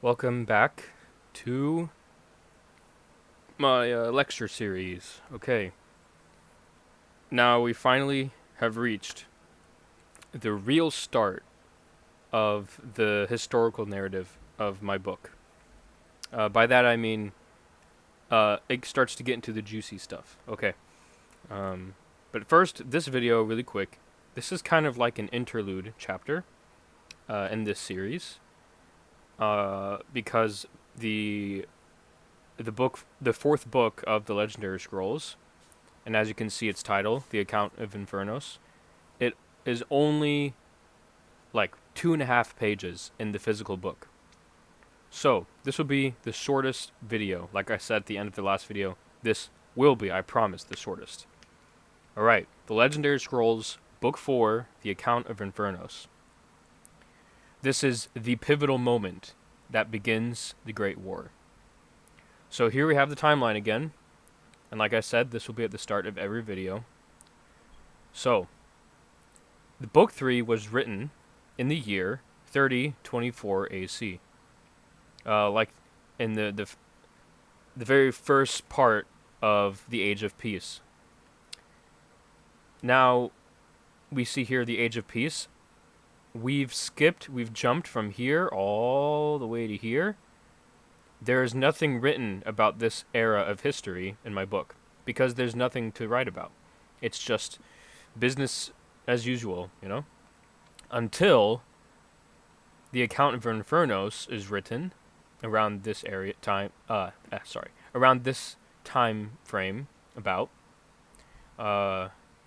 Welcome back to my lecture series. Okay, now we finally have reached the real start of the historical narrative of my book. By that I mean it starts to get into the juicy stuff. Okay, but first, this video, really quick. This is kind of like an interlude chapter in this series because the the fourth book of the Legendary Scrolls, and as you can see its title, The Account of Infernos, it is only like 2.5 pages in the physical book. So, this will be the shortest video. Like I said at the end of the last video, this will be, I promise, the shortest. Alright, The Legendary Scrolls, Book 4, The Account of Infernos. This is the pivotal moment that begins the Great War. So here we have the timeline again. And like I said, this will be at the start of every video. So, the Book 3 was written in the year 3024 AC. Like in the very first part of the Age of Peace. Now, we see here the Age of Peace. We've jumped from here all the way to here. There is nothing written about this era of history in my book, because there's nothing to write about. It's just business as usual, until the Account of Infernos is written around this around this time frame about,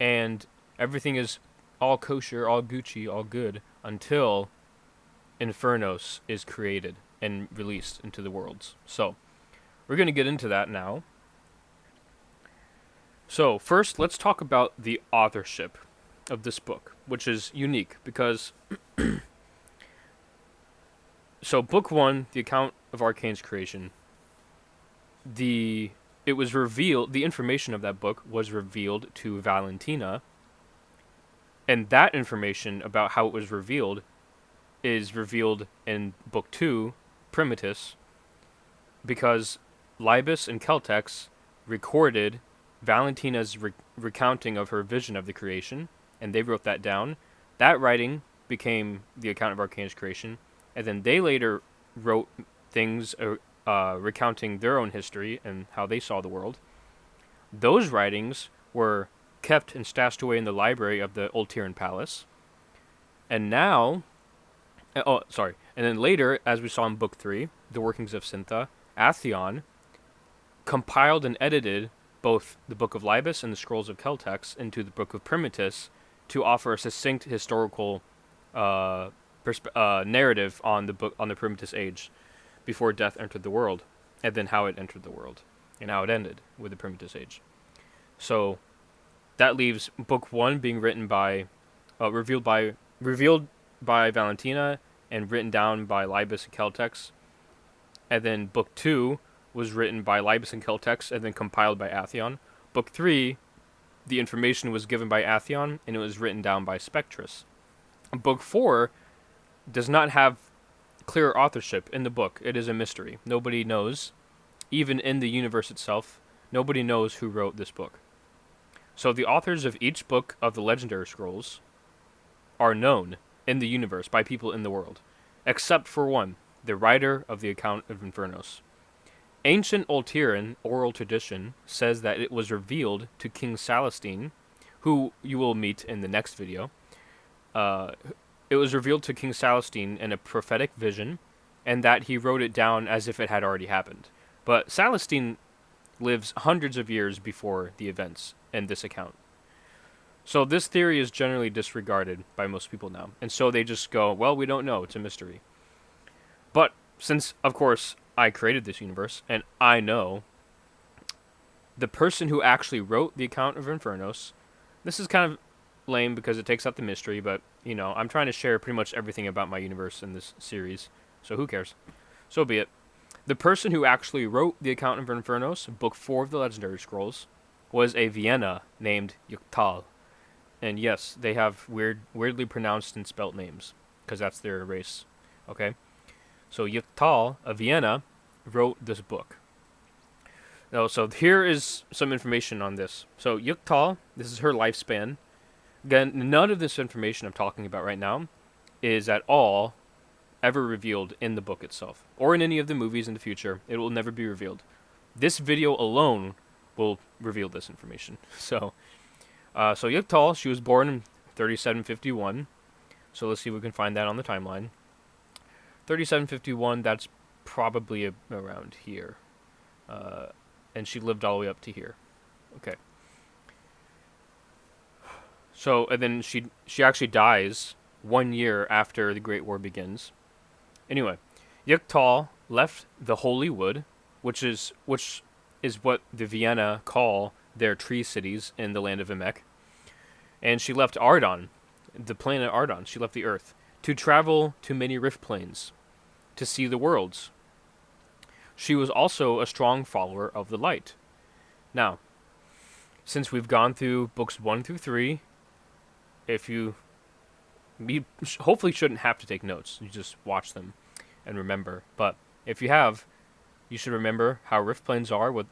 and everything is all kosher, all Gucci, all good until Infernos is created and released into the worlds. So, we're going to get into that now. So, first, let's talk about the authorship of this book, which is unique because so book 1, The Account of Arcane's Creation, the information of that book was revealed to Valentina, and that information about how it was revealed is revealed in book 2, Primitus, because Libus and Celtex recorded Valentina's recounting of her vision of the creation, and they wrote that down. That writing became the Account of Arcane's Creation, and then they later wrote things recounting their own history and how they saw the world. Those writings were kept and stashed away in the library of the Ultiran Palace. And now, and then later, as we saw in Book 3, The Workings of Syntha, Atheon compiled and edited both the Book of Libus and the Scrolls of Celtex into the Book of Primitus to offer a succinct historical narrative on the Primitus Age before death entered the world, and then how it entered the world, and how it ended with the Primitus Age. So that leaves Book 1 being written by, revealed by Valentina and written down by Libus and Celtex, and then Book 2 was written by Libus and Celtex and then compiled by Atheon. Book 3, the information was given by Atheon and it was written down by Spectrus. Book 4 does not have clear authorship in the book. It is a mystery. Nobody knows, even in the universe itself, nobody knows who wrote this book. So the authors of each book of the Legendary Scrolls are known in the universe by people in the world, except for one, the writer of the Account of Infernos. Ancient Ultiran oral tradition says that it was revealed to King Celestine, who you will meet in the next video. It was revealed to King Celestine in a prophetic vision, and that he wrote it down as if it had already happened. But Celestine lives hundreds of years before the events in this account. So this theory is generally disregarded by most people now, and so they just go, well, we don't know, it's a mystery. But since, of course, I created this universe, and I know the person who actually wrote the Account of Infernos, this is kind of lame because it takes out the mystery, but, I'm trying to share pretty much everything about my universe in this series, so who cares? So be it. The person who actually wrote the Account of Infernos, Book 4 of the Legendary Scrolls, was a Vienna named Yuktal. And yes, they have weirdly pronounced and spelt names, because that's their race. Okay? So Yuktal of Vienna wrote this book. Now, so here is some information on this. So Yuktal, this is her lifespan. Again, none of this information I'm talking about right now is at all ever revealed in the book itself or in any of the movies in the future. It will never be revealed. This video alone will reveal this information. So Yuktal, she was born in 3751. So let's see if we can find that on the timeline. 3751, that's probably around here. And she lived all the way up to here. Okay. So, and then she actually dies 1 year after the Great War begins. Anyway, Yuktal left the Holy Wood, which is what the Vienna call their tree cities in the land of Emek. And she left Ardon, the planet Ardon. She left the Earth to travel to many rift planes, to see the worlds. She was also a strong follower of the light. Now, since we've gone through books 1 through 3, if you hopefully shouldn't have to take notes. You just watch them and remember. But if you have, you should remember how rift planes are,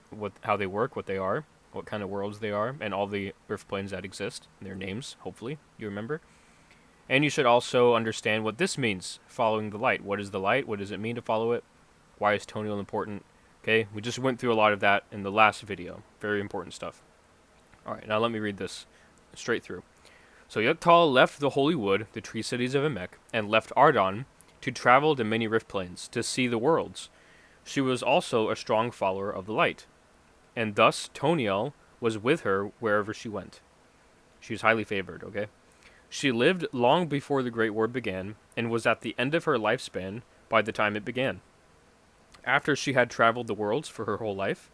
how they work, what they are, what kind of worlds they are, and all the rift planes that exist, their names, hopefully you remember. And you should also understand what this means, following the light. What is the light? What does it mean to follow it? Why is Toniel important? Okay, we just went through a lot of that in the last video. Very important stuff. Alright, now let me read this straight through. So Yuktal left the Holy Wood, the tree cities of Emek, and left Ardon to travel to many rift planes, to see the worlds. She was also a strong follower of the light, and thus Toniel was with her wherever she went. She was highly favored, okay? She lived long before the Great War began, and was at the end of her lifespan by the time it began. After she had traveled the worlds for her whole life,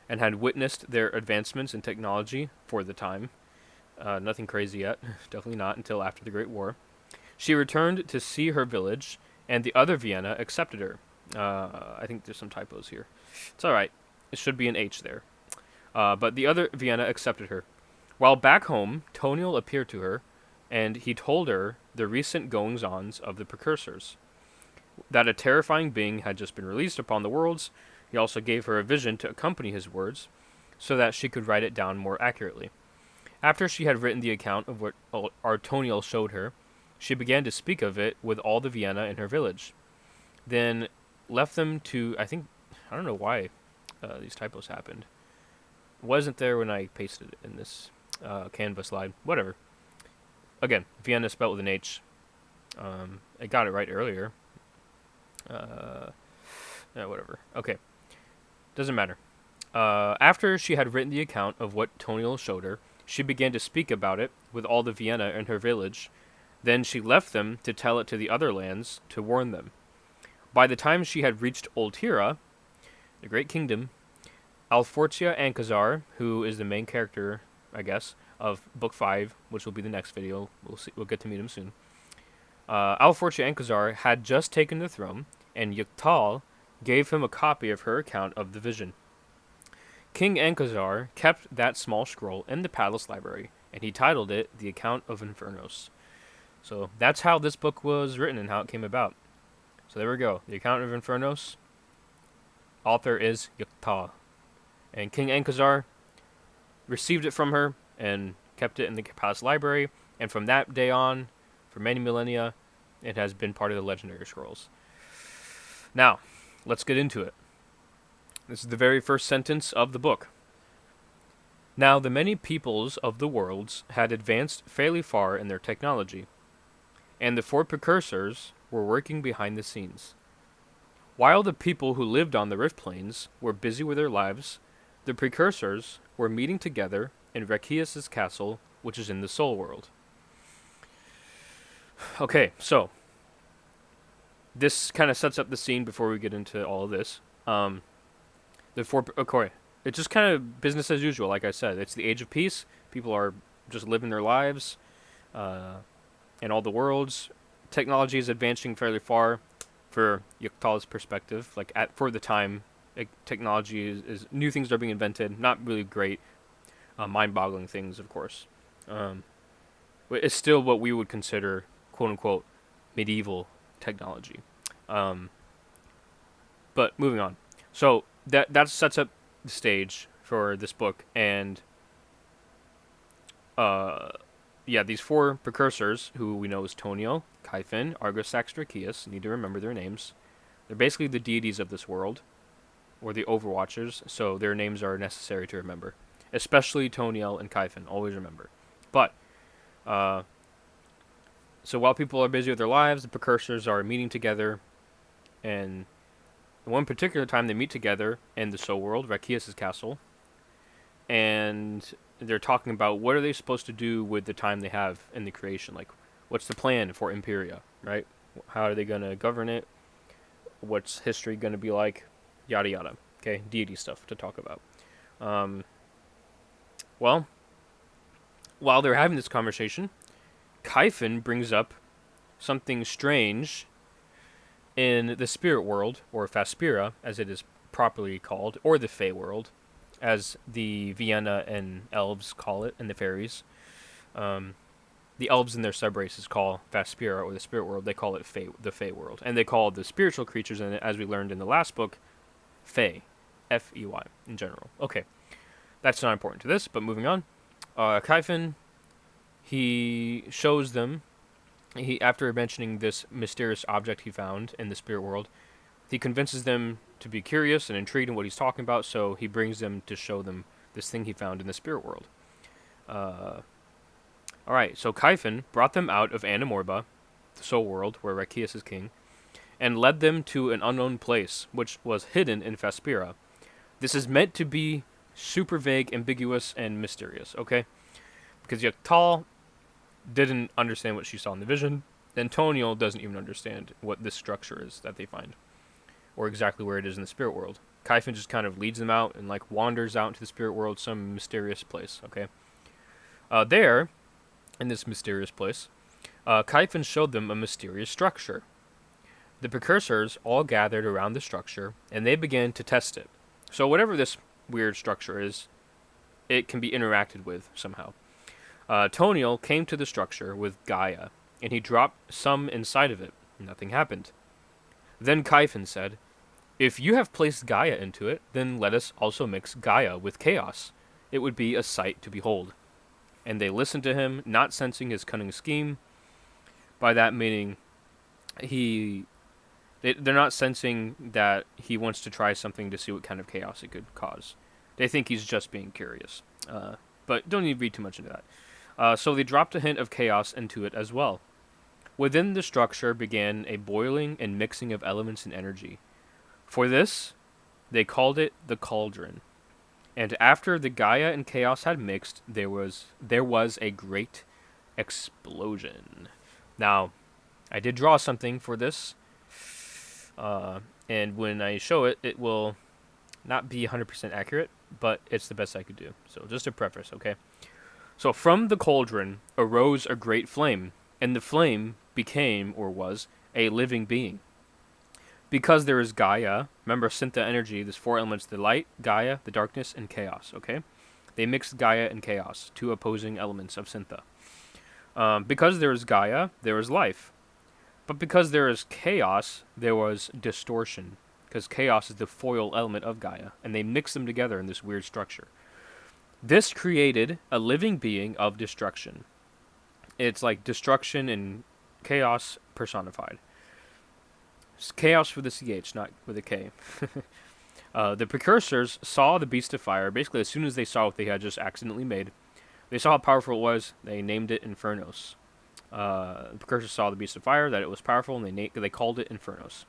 and had witnessed their advancements in technology for the time, nothing crazy yet, definitely not until after the Great War, she returned to see her village, and the other Vienna accepted her. I think there's some typos here. It's alright. It should be an H there. But the other Vienna accepted her. While back home, Toniel appeared to her, and he told her the recent goings-ons of the precursors. That a terrifying being had just been released upon the worlds. He also gave her a vision to accompany his words, so that she could write it down more accurately. After she had written the account of what Toniel showed her, she began to speak of it with all the Vienna in her village. Then left them to, I don't know why these typos happened. It wasn't there when I pasted it in this Canva slide. Whatever. Again, Vienna spelled with an H. I got it right earlier. Whatever. Okay. Doesn't matter. After she had written the account of what Toniel showed her, she began to speak about it with all the Vienna in her village. Then she left them to tell it to the other lands, to warn them. By the time she had reached Oltira, the Great Kingdom, Alfortia Ankazar, who is the main character, I guess, of Book 5, which will be the next video, we'll get to meet him soon. Alfortia Ankazar had just taken the throne, and Yuktal gave him a copy of her account of the vision. King Ankazar kept that small scroll in the palace library, and he titled it The Account of Infernos. So that's how this book was written and how it came about. So there we go. The Account of Infernos. Author is Yuktal. And King Ankazar received it from her and kept it in the palace library. And from that day on, for many millennia, it has been part of the legendary scrolls. Now, let's get into it. This is the very first sentence of the book. Now the many peoples of the worlds had advanced fairly far in their technology, and the 4 precursors were working behind the scenes. While the people who lived on the rift planes were busy with their lives, the precursors were meeting together in Rekius' castle, which is in the soul world. Okay, so this kind of sets up the scene before we get into all of this. It's just kind of business as usual, like I said. It's the age of peace. People are just living their lives in all the worlds. Technology is advancing fairly far for Yuktal's perspective. For the time, technology is new things are being invented. Not really great, mind-boggling things, of course. But it's still what we would consider, quote-unquote, medieval technology. But moving on. So that sets up the stage for this book, and uh, yeah, these four precursors, who we know as Tonio, Kyphon, Argosax, Drakeus, need to remember their names. They're basically the deities of this world, or the Overwatchers, so their names are necessary to remember. Especially Toniel and Kyphon, always remember. But, uh, so while people are busy with their lives, the precursors are meeting together, and one particular time they meet together in the Soul World, Rakias' castle, and they're talking about what are they supposed to do with the time they have in the creation. Like, what's the plan for Empyria, right? How are they going to govern it? What's history going to be like? Yada yada. Okay, deity stuff to talk about. Um, well, while they're having this conversation, Kyphon brings up something strange in the spirit world, or Faspira, as it is properly called, or the Fey world, as the Vienna and elves call it, and the fairies. Um, the elves in their subraces call Faspira, or the spirit world, they call it the Fey world. And they call the spiritual creatures in it, as we learned in the last book, Fey. Fey, in general. Okay, that's not important to this, but moving on. Kyphon, he shows them, after mentioning this mysterious object he found in the spirit world, he convinces them to be curious and intrigued in what he's talking about, so he brings them to show them this thing he found in the spirit world. Alright, so Kyphon brought them out of Animorba, the soul world, where Rakias is king, and led them to an unknown place, which was hidden in Faspira. This is meant to be super vague, ambiguous, and mysterious, okay? Because Tal didn't understand what she saw in the vision, and Toniel doesn't even understand what this structure is that they find, or exactly where it is in the spirit world. Kyphon just kind of leads them out and like wanders out into the spirit world, some mysterious place, okay? There, in this mysterious place, Kyphon showed them a mysterious structure. The precursors all gathered around the structure, and they began to test it. So whatever this weird structure is, it can be interacted with somehow. Toniel came to the structure with Gaia, and he dropped some inside of it. Nothing happened. Then Kyphon said, "If you have placed Gaia into it, then let us also mix Gaia with chaos. It would be a sight to behold." And they listened to him, not sensing his cunning scheme. By that meaning, they're not sensing that he wants to try something to see what kind of chaos it could cause. They think he's just being curious. But don't need to read too much into that. So they dropped a hint of chaos into it as well. Within the structure began a boiling and mixing of elements and energy. For this, they called it the cauldron. And after the Gaia and chaos had mixed, there was a great explosion. Now, I did draw something for this, and when I show it, it will not be 100% accurate, but it's the best I could do. So just a preface, okay? So from the cauldron arose a great flame, and the flame became, or was, a living being. Because there is Gaia, remember Syntha energy, there's four elements, the light, Gaia, the darkness, and chaos, okay? They mixed Gaia and chaos, two opposing elements of Syntha. Because there is Gaia, there is life. But because there is chaos, there was distortion. Because chaos is the foil element of Gaia, and they mix them together in this weird structure. This created a living being of destruction. It's like destruction and chaos personified. It's chaos with a CH, not with a K. The precursors saw the beast of fire, basically as soon as they saw what they had just accidentally made. They saw how powerful it was, they named it Infernos. The precursors saw the beast of fire, that it was powerful, and they called it Infernos.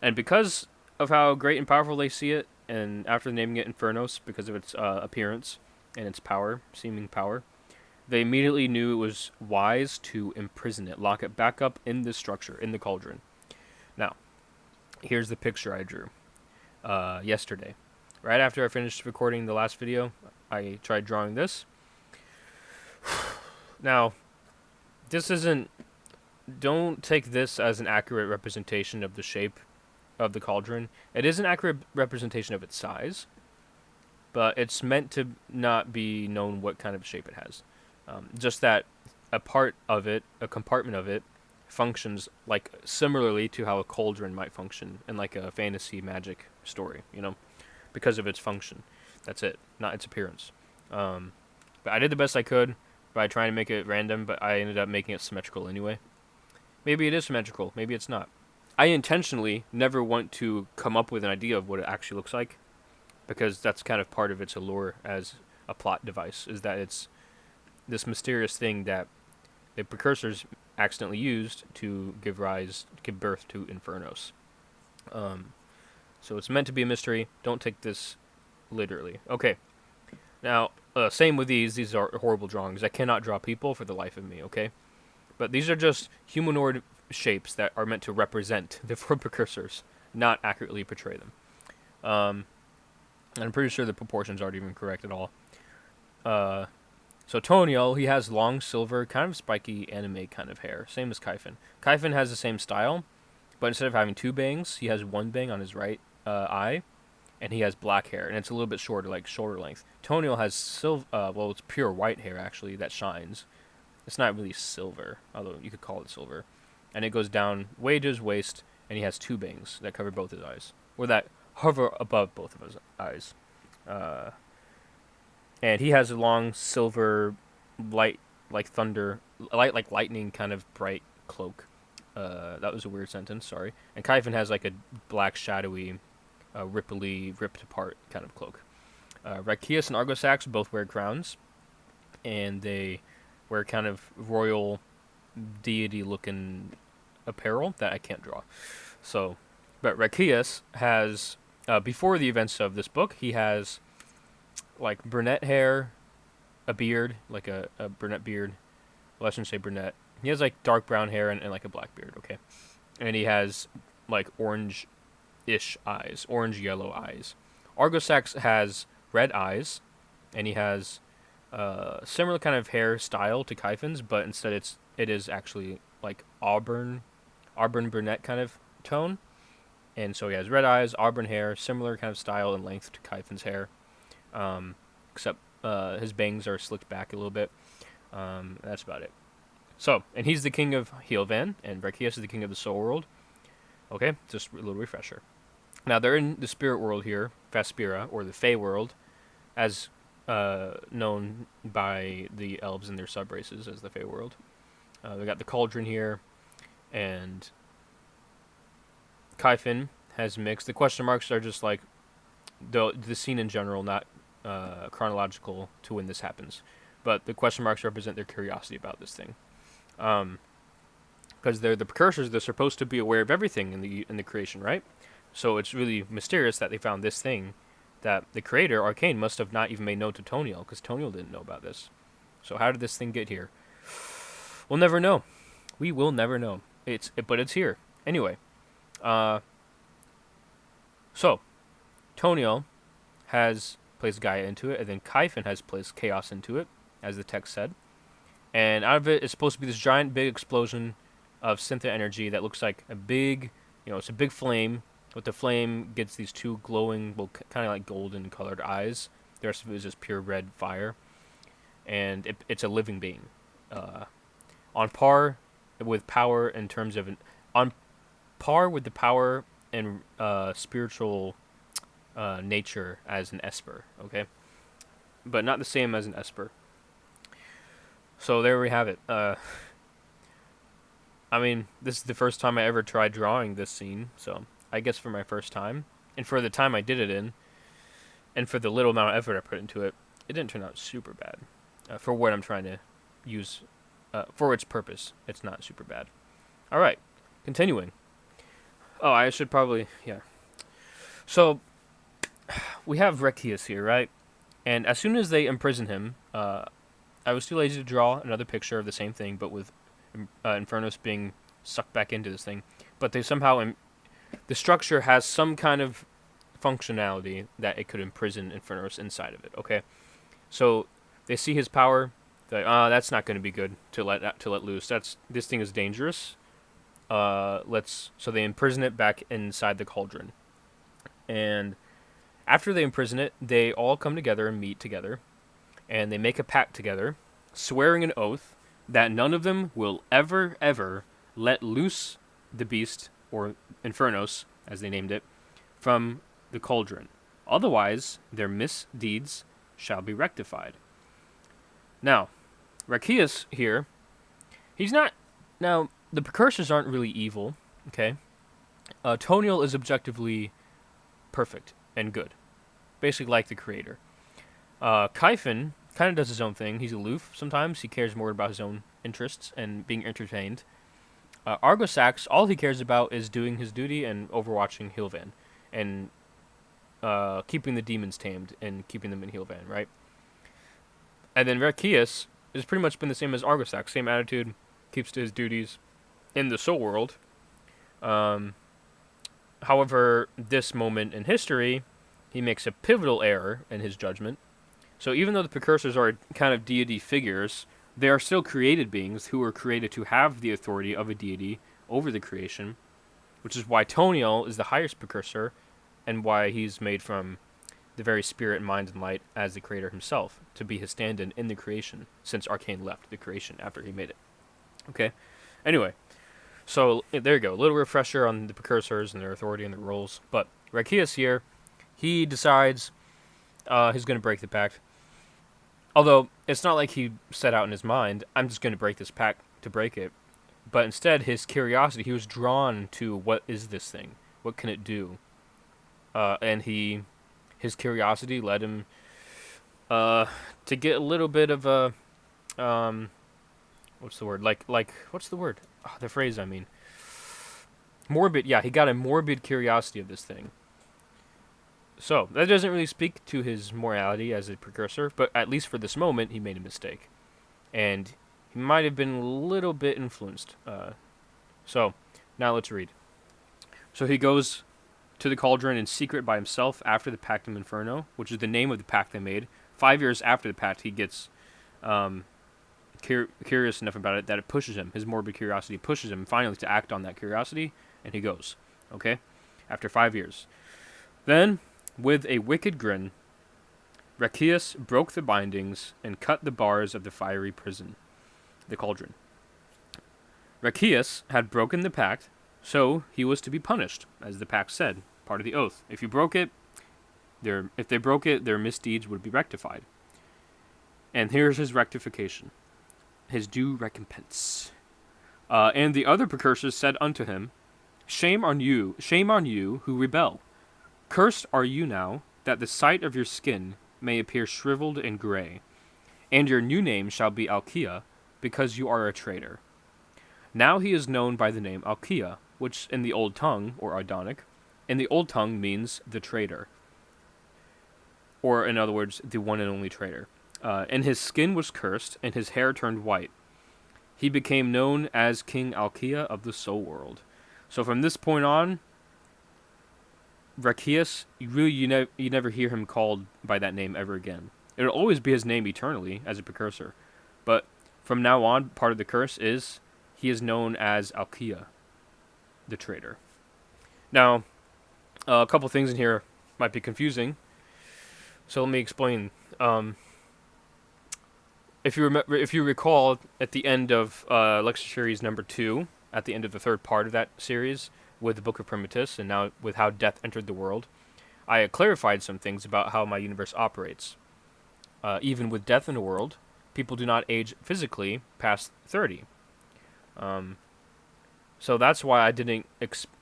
And because of how great and powerful they see it, and after naming it Infernos, because of its appearance and its power, seeming power, they immediately knew it was wise to imprison it, lock it back up in this structure, in the cauldron. Now, here's the picture I drew yesterday. Right after I finished recording the last video, I tried drawing this. Now, this isn't... Don't take this as an accurate representation of the shape of the cauldron. It is an accurate representation of its size, but it's meant to not be known what kind of shape it has. Just that a part of it, a compartment of it, functions like similarly to how a cauldron might function in like a fantasy magic story, because of its function. That's it, not its appearance. But I did the best I could by trying to make it random, but I ended up making it symmetrical anyway. Maybe it is symmetrical, maybe it's not. I intentionally never want to come up with an idea of what it actually looks like, because that's kind of part of its allure as a plot device, is that it's this mysterious thing that the precursors accidentally used to give birth to Infernos. So it's meant to be a mystery. Don't take this literally. Okay. Now, same with these. These are horrible drawings. I cannot draw people for the life of me, okay? But these are just humanoid shapes that are meant to represent the four precursors, not accurately portray them. I'm pretty sure the proportions aren't even correct at all. So Tonio, he has long silver, kind of spiky anime kind of hair, same as Kaifin. Kaifin has the same style, but instead of having two bangs, he has one bang on his right eye, and he has black hair, and it's a little bit shorter, like shoulder length. Tonio has it's pure white hair actually that shines. It's not really silver, although you could call it silver, and it goes down way to his waist, and he has two bangs that cover both his eyes, or that hover above both of his eyes. And he has a long silver, light like thunder, light like lightning, kind of bright cloak. That was a weird sentence. Sorry. And Kaifin has like a black, shadowy, ripply, ripped apart kind of cloak. Rakias and Argosax both wear crowns, and they wear kind of royal, deity-looking apparel that I can't draw. So, but Rakias has, before the events of this book, he has like brunette hair, a beard, like a brunette beard. Well, I shouldn't say brunette. He has like dark brown hair and like a black beard, okay? And he has like orange-ish eyes, orange-yellow eyes. Argosax has red eyes, and he has similar kind of hair style to Kaifin's, but instead it is actually like auburn brunette kind of tone. And so he has red eyes, auburn hair, similar kind of style and length to Kaifin's hair. Except his bangs are slicked back a little bit. That's about it. So, and he's the king of Heelvan, and Rekias is the king of the Soul World. Okay, just a little refresher. Now, they're in the spirit world here, Faspira, or the Fey world, as known by the elves and their subraces as the Fey world. They got the cauldron here, and Kaifin has mixed. The question marks are just like the scene in general, not chronological to when this happens. But the question marks represent their curiosity about this thing. Because they're the precursors, they're supposed to be aware of everything in the creation, right? So it's really mysterious that they found this thing that the creator, Arcane, must have not even made known to Toniel, because Toniel didn't know about this. So how did this thing get here? We'll never know. We will never know. But it's here. Anyway. So, Toniel has placed Gaia into it, and then Kaifin has placed Chaos into it, as the text said. And out of it is supposed to be this giant, big explosion of Syntha energy that looks like a big, it's a big flame. But the flame gets these two glowing, kind of like golden colored eyes. The rest of it is just pure red fire. And it's a living being. On par with power in terms of on par with the power and spiritual nature as an Esper, okay? But not the same as an Esper. So there we have it. I mean, this is the first time I ever tried drawing this scene, so I guess for my first time, and for the time I did it in, and for the little amount of effort I put into it, it didn't turn out super bad. For what I'm trying to use, for its purpose, it's not super bad. Alright, continuing. Oh, I should probably, yeah. So, we have Rekias here, right? And as soon as they imprison him, I was too lazy to draw another picture of the same thing, but with Infernos being sucked back into this thing. But they somehow, the structure has some kind of functionality that it could imprison Infernos inside of it, okay? So, they see his power, they're like, that's not going to be good to let loose. This thing is dangerous. So they imprison it back inside the cauldron. And after they imprison it, they all come together and meet together. And they make a pact together, swearing an oath that none of them will ever, ever let loose the beast, or Infernos, as they named it, from the cauldron. Otherwise, their misdeeds shall be rectified. Now, Rakias here, he's not... Now, the precursors aren't really evil, okay? Toniel is objectively perfect and good. Basically like the creator. Kyphon kind of does his own thing. He's aloof sometimes. He cares more about his own interests and being entertained. Argosax, all he cares about is doing his duty and overwatching Hilvan. And keeping the demons tamed and keeping them in Hilvan, right? And then Rakias has pretty much been the same as Argosax. Same attitude, keeps to his duties in the soul world. However, this moment in history, he makes a pivotal error in his judgment. So even though the precursors are kind of deity figures, they are still created beings who were created to have the authority of a deity over the creation, which is why Toniel is the highest precursor and why he's made from the very spirit, mind, and light as the creator himself, to be his stand-in in the creation, since Arcane left the creation after he made it. Okay? Anyway, so there you go. A little refresher on the precursors and their authority and their roles. But Rakias here, he decides he's going to break the pact. Although, it's not like he set out in his mind, I'm just going to break this pact to break it. But instead, his curiosity, he was drawn to what is this thing? What can it do? And his curiosity led him to get a little bit of a... what's the word? What's the word? Oh, the phrase, I mean. Morbid, yeah, he got a morbid curiosity of this thing. So, that doesn't really speak to his morality as a precursor, but at least for this moment, he made a mistake. And he might have been a little bit influenced. So, now let's read. So he goes to the cauldron in secret by himself after the Pact of Inferno, which is the name of the pact they made. 5 years after the pact, he gets curious enough about it that it pushes him. His morbid curiosity pushes him finally to act on that curiosity, and he goes. Okay? After 5 years. Then, with a wicked grin, Rakias broke the bindings and cut the bars of the fiery prison, the cauldron. Rakias had broken the pact, so he was to be punished, as the pact said, part of the oath. If you broke it, if they broke it, their misdeeds would be rectified. And here's his rectification, his due recompense. And the other precursors said unto him, shame on you who rebel. Cursed are you now, that the sight of your skin may appear shriveled and gray, and your new name shall be Alkia, because you are a traitor. Now he is known by the name Alkia, which in the old tongue, or Ardonic, in the old tongue means the traitor. Or, in other words, the one and only traitor. And his skin was cursed, and his hair turned white. He became known as King Alkia of the Soul World. So from this point on, Rakias, you never hear him called by that name ever again. It'll always be his name eternally as a precursor. But from now on, part of the curse is he is known as Alkia, the traitor. Now, a couple things in here might be confusing. So let me explain. If you recall, at the end of lecture series number 2, at the end of the third part of that series, with the Book of Primitus, and now with how death entered the world, I had clarified some things about how my universe operates. Even with death in the world, people do not age physically past 30. So that's why I didn't.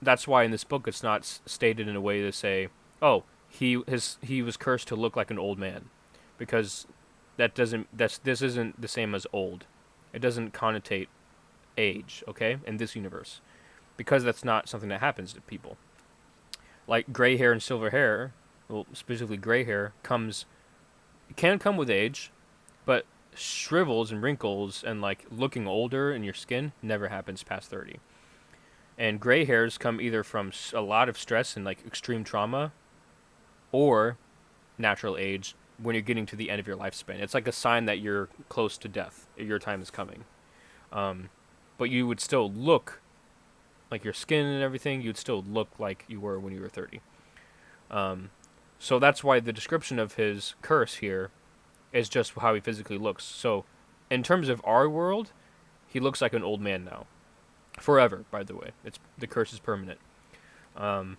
That's why in this book it's not stated in a way to say, "Oh, he was cursed to look like an old man," because this isn't the same as old. It doesn't connotate age, okay, in this universe, because that's not something that happens to people. Like gray hair and silver hair, well, specifically gray hair, can come with age, but shrivels and wrinkles and like looking older in your skin never happens past 30. And gray hairs come either from a lot of stress and like extreme trauma, or natural age when you're getting to the end of your lifespan. It's like a sign that you're close to death. Your time is coming. But you would still look like your skin and everything. You'd still look like you were when you were 30. So that's why the description of his curse here is just how he physically looks. So in terms of our world, he looks like an old man now. forever. By the way, it's the curse is permanent. Um,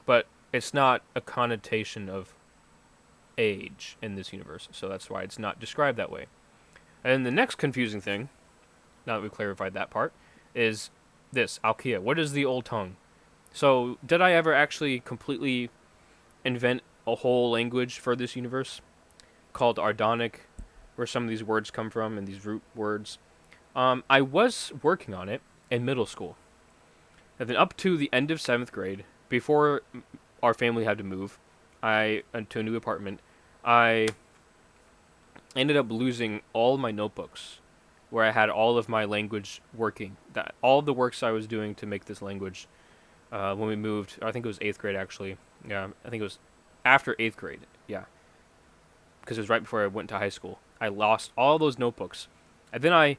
but it's not a connotation of age in this universe, so that's why it's not described that way. And the next confusing thing, now that we've clarified that part, is this Alkia. What is the old tongue? So, did I ever actually completely invent a whole language for this universe called Ardonic, where some of these words come from and these root words? I was working on it in middle school. And then up to the end of 7th grade, before our family had to move to a new apartment, I ended up losing all my notebooks where I had all of my language working. That all of the works I was doing to make this language when we moved. I think it was 8th grade actually. Yeah, I think it was after 8th grade. Yeah, because it was right before I went to high school. I lost all those notebooks, and then I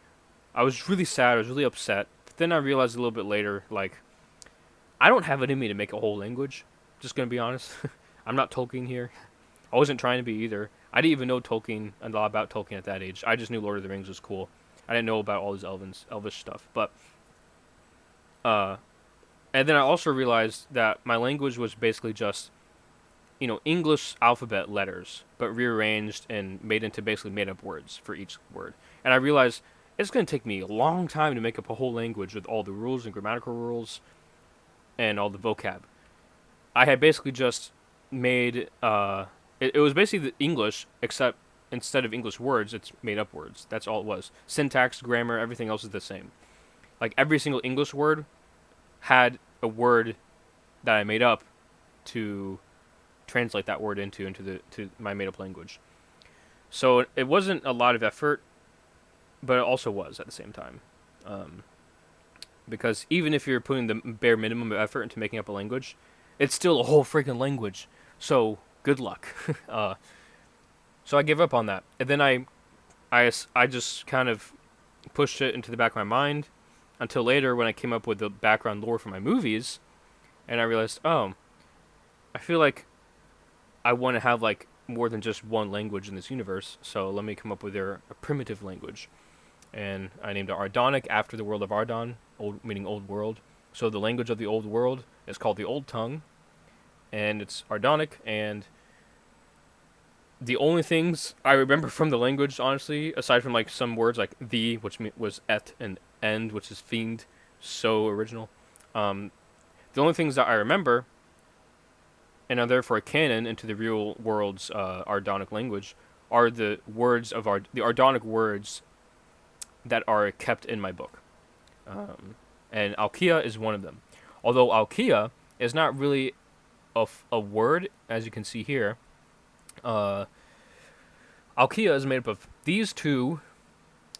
was really sad. I was really upset. But then I realized a little bit later, like, I don't have it in me to make a whole language. Just gonna be honest. I'm not Tolkien here. I wasn't trying to be either. I didn't even know Tolkien a lot about Tolkien at that age. I just knew Lord of the Rings was cool. I didn't know about all this elvish stuff. But and then I also realized that my language was basically just, English alphabet letters, but rearranged and made into basically made up words for each word. And I realized it's going to take me a long time to make up a whole language with all the rules and grammatical rules and all the vocab. I had basically just made it was basically the English, except instead of English words, it's made up words. That's all it was. Syntax, grammar, everything else is the same. Like every single English word had a word that I made up to translate that word to my made up language. So it wasn't a lot of effort, but it also was at the same time. Because even if you're putting the bare minimum of effort into making up a language, it's still a whole freaking language. So good luck. So I gave up on that, and then I just kind of pushed it into the back of my mind until later when I came up with the background lore for my movies, and I realized, oh, I feel like I want to have like more than just one language in this universe. So let me come up with a primitive language, and I named it Ardonic after the world of Ardon, meaning old world. So the language of the old world is called the Old Tongue, and it's Ardonic. And the only things I remember from the language, honestly, aside from like some words like the, which was et, and end, which is fiend, so original. The only things that I remember, and are therefore canon into the real world's Ardonic language, are the words of the Ardonic words that are kept in my book. And Alkia is one of them. Although Alkia is not really a word, as you can see here. Alkia is made up of these two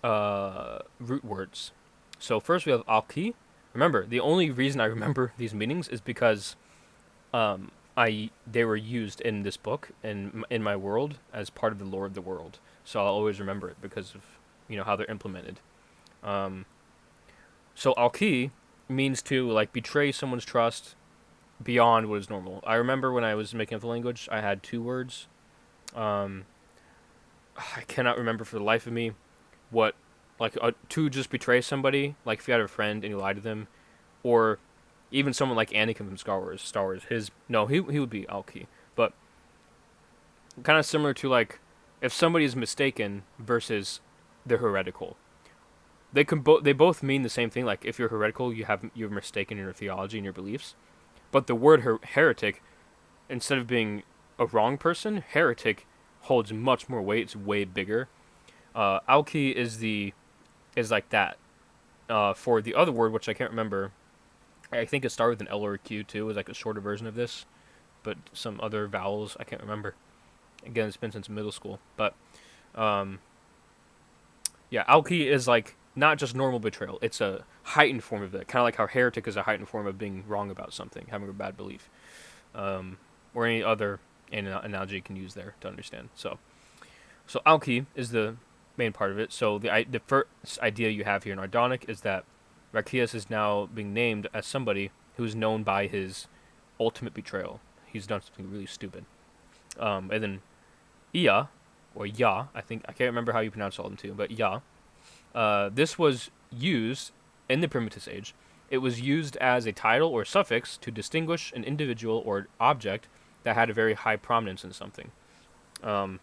root words. So first we have Alki. Remember, the only reason I remember these meanings is because they were used in this book and in my world as part of the lore of the world. So I'll always remember it because of how they're implemented. So Alki means to like betray someone's trust beyond what is normal. I remember when I was making up the language, I had two words. I cannot remember for the life of me what to just betray somebody, like if you had a friend and you lied to them, or even someone like Anakin from Star Wars. He would be Alki, but kind of similar to like if somebody is mistaken versus they're heretical. They both mean the same thing. Like if you're heretical, you're mistaken in your theology and your beliefs, but the word heretic, instead of being a wrong person, heretic holds much more weight. It's way bigger. Alki is like that. For the other word, which I can't remember, I think it started with an L or a Q too. It was like a shorter version of this, but some other vowels I can't remember. Again, it's been since middle school, but yeah, Alki is like not just normal betrayal. It's a heightened form of it, kind of like how heretic is a heightened form of being wrong about something, having a bad belief, or any other analogy you can use there to understand. So Alki is the main part of it. So the first idea you have here in Ardonic is that Rakias is now being named as somebody who is known by his ultimate betrayal. He's done something really stupid. And then Iya, or Ya, I can't remember how you pronounce all of them too, but Ya. This was used in the Primitus Age, it was used as a title or suffix to distinguish an individual or object that had a very high prominence in something. Um,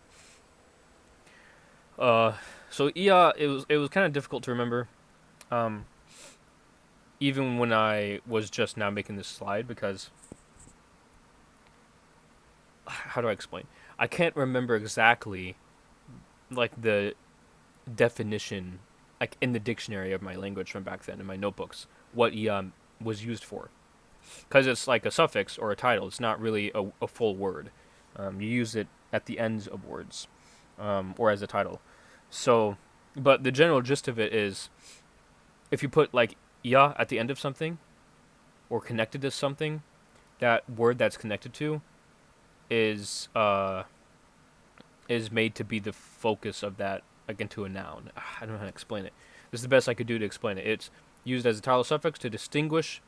uh, so Ia, it was kind of difficult to remember, um, even when I was just now making this slide, because how do I explain? I can't remember exactly like the definition, like in the dictionary of my language from back then in my notebooks, what Ia was used for, because it's like a suffix or a title. It's not really a full word. You use it at the ends of words, or as a title. So, but the general gist of it is, if you put like ya at the end of something, or connected to something, that word that's connected to is made to be the focus of that, like into a noun. I don't know how to explain it. This is the best I could do to explain it. It's used as a title suffix to distinguish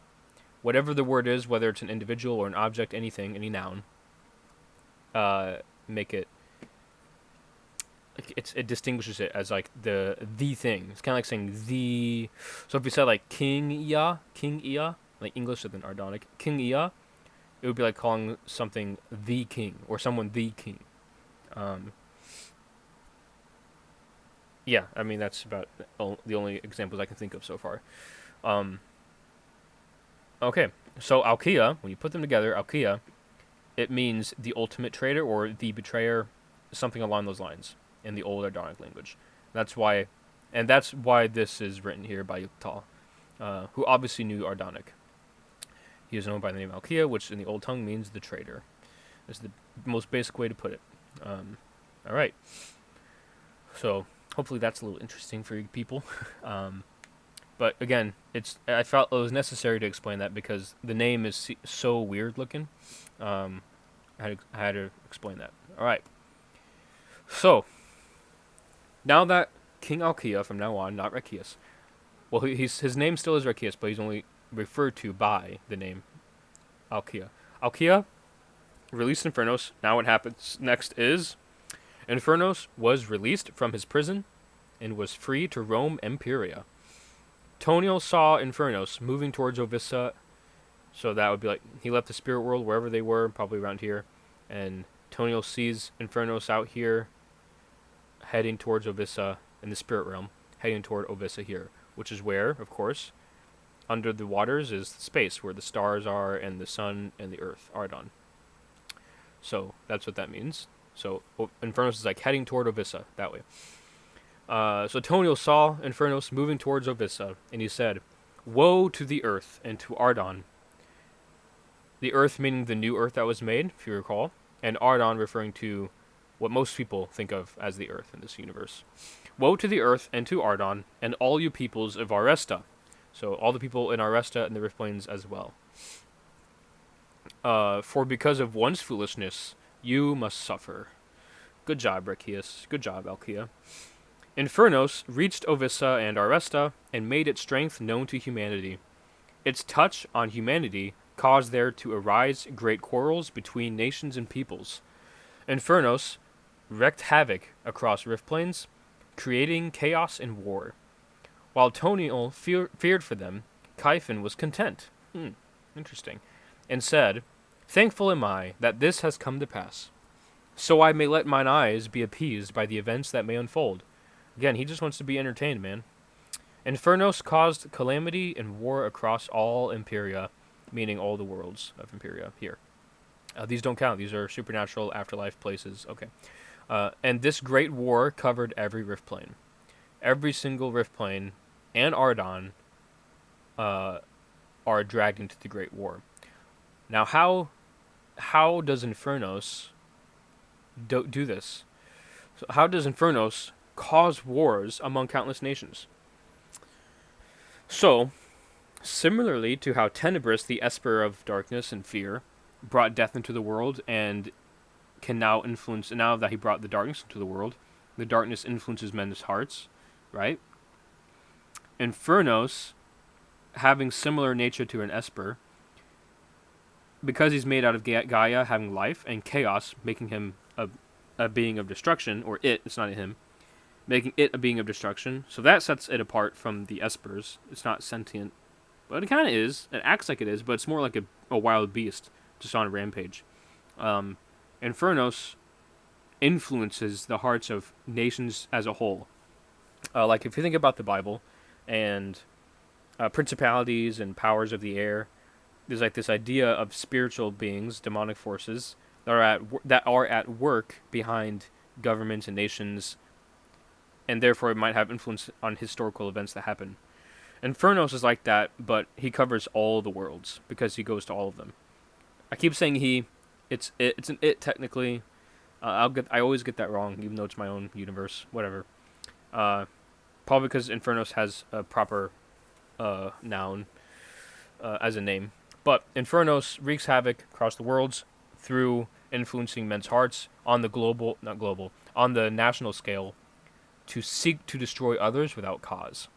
whatever the word is, whether it's an individual or an object, anything, any noun. Make it. It distinguishes it as like the thing. It's kind of like saying the. So if you said like King Ia, like English with an Ardonic, King Ia, it would be like calling something the king or someone the king. Yeah, I mean that's about the only examples I can think of so far. Okay, so Alkia, when you put them together, Alkia, it means the ultimate traitor or the betrayer, something along those lines in the old Ardonic language. That's why this is written here by Yuktal, who obviously knew Ardonic. He is known by the name Alkia, which in the old tongue means the traitor. That's the most basic way to put it. All right. So hopefully that's a little interesting for you people. But again, I felt it was necessary to explain that because the name is so weird looking. I had to explain that. All right. So now that King Alkia from now on, not Rekius. Well, his name still is Rekius, but he's only referred to by the name Alkia. Alkia released Infernos. Now what happens next is Infernos was released from his prison and was free to roam Empyria. Toniel saw Infernos moving towards Ovissa, so that would be like he left the spirit world wherever they were, probably around here, and Toniel sees Infernos out here heading towards Ovissa in the spirit realm, heading toward Ovissa here, which is where, of course, under the waters is space, where the stars are and the sun and the earth, Ardon. So that's what that means. So Infernos is like heading toward Ovissa, that way. So Toniel saw Infernos moving towards Ovissa, and he said, "Woe to the earth and to Ardon." The earth meaning the new earth that was made, if you recall, and Ardon referring to what most people think of as the earth in this universe. "Woe to the earth and to Ardon, and all you peoples of Aresta." So all the people in Aresta and the Rift Plains as well. "For because of one's foolishness, you must suffer." Good job, Rekius. Good job, Alkia. Infernos reached Ovissa and Aresta and made its strength known to humanity. Its touch on humanity caused there to arise great quarrels between nations and peoples. Infernos wreaked havoc across Rift Plains, creating chaos and war. While Toniel feared for them, Kyphon was content. Interesting. And said, "Thankful am I that this has come to pass, so I may let mine eyes be appeased by the events that may unfold." Again, he just wants to be entertained, man. Infernos caused calamity and war across all Empyria, meaning all the worlds of Empyria here. These don't count. These are supernatural afterlife places. Okay. And this great war covered every Rift Plane. Every single Rift Plane and Ardon are dragged into the Great War. Now, how does Infernos do this? So how does Infernos cause wars among countless nations? So, similarly to how Tenebris, the Esper of darkness and fear, brought death into the world and can now influence, now that he brought the darkness into the world, the darkness influences men's hearts, right? Infernos, having similar nature to an Esper, because he's made out of Gaia having life and chaos, making him a being of destruction, or it's not him, making it a being of destruction. So that sets it apart from the Espers. It's not sentient, but it kind of is. It acts like it is, but it's more like a wild beast, just on a rampage. Infernos influences the hearts of nations as a whole. Like if you think about the Bible and principalities and powers of the air, there's like this idea of spiritual beings, demonic forces that are at work behind governments and nations, and therefore it might have influence on historical events that happen. Infernos is like that, but he covers all the worlds because he goes to all of them. I keep saying he. It's an it technically. I always get that wrong, even though it's my own universe. Whatever. Probably because Infernos has a proper noun as a name. But Infernos wreaks havoc across the worlds through influencing men's hearts on on the national scale to seek to destroy others without cause.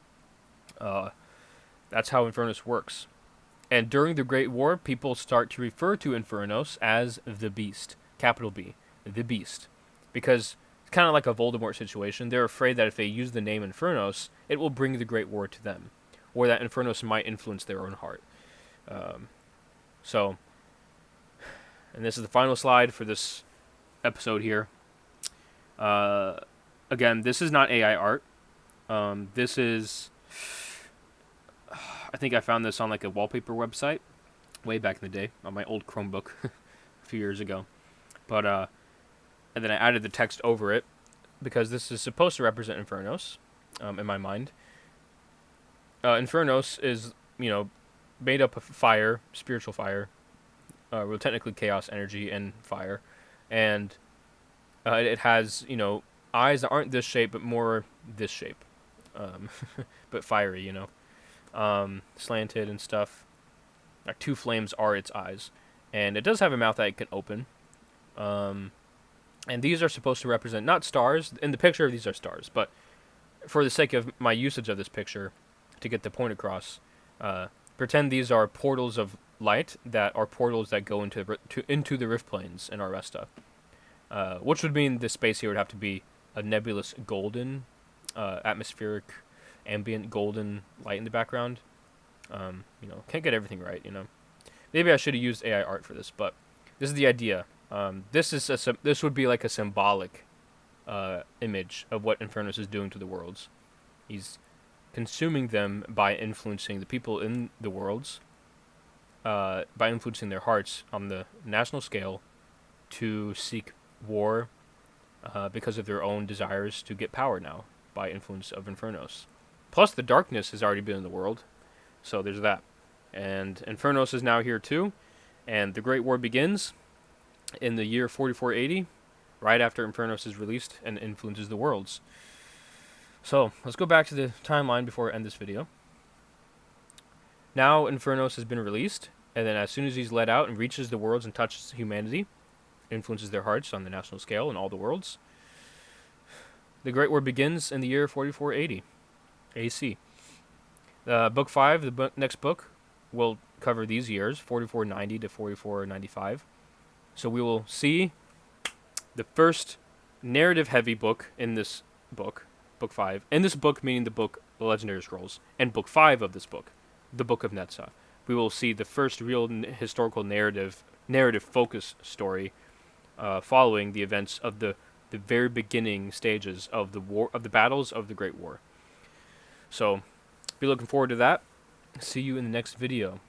That's how Infernos works. And during the Great War, people start to refer to Infernos as the Beast, capital B, the Beast, because it's kind of like a Voldemort situation. They're afraid that if they use the name Infernos, it will bring the Great War to them, or that Infernos might influence their own heart. And this is the final slide for this episode here. Again, this is not AI art. This is... I think I found this on like a wallpaper website way back in the day on my old Chromebook a few years ago. But and then I added the text over it because this is supposed to represent Infernos in my mind. Infernos is, made up of fire, spiritual fire, well, technically chaos energy and fire, and it has, eyes that aren't this shape but more this shape, but fiery, slanted and stuff. Like two flames are its eyes, and it does have a mouth that it can open. And these are supposed to represent not stars. In the picture, these are stars, but for the sake of my usage of this picture, to get the point across, pretend these are portals of light that are portals that go into the rift planes in Arresta, which would mean the space here would have to be a nebulous golden, atmospheric, ambient golden light in the background. Can't get everything right. Maybe I should have used AI art for this, but this is the idea. This would be like a symbolic image of what Infernos is doing to the worlds. He's consuming them by influencing the people in the worlds, by influencing their hearts on the national scale to seek war because of their own desires to get power now by influence of Infernos. Plus, the darkness has already been in the world, so there's that. And Infernos is now here too, and the Great War begins in the year 4480, right after Infernos is released and influences the worlds. So, let's go back to the timeline before I end this video. Now Infernos has been released, and then as soon as he's let out and reaches the worlds and touches humanity, influences their hearts on the national scale in all the worlds, the Great War begins in the year 4480 AC. Book 5, the next book, will cover these years, 4490 to 4495. So we will see the first narrative-heavy book in this book, Book 5. In this book, meaning the book The Legendary Scrolls, and Book 5 of this book, the Book of Netza. We will see the first real historical narrative-focused story following the events of the very beginning stages of the battles of the Great War. So, be looking forward to that. See you in the next video.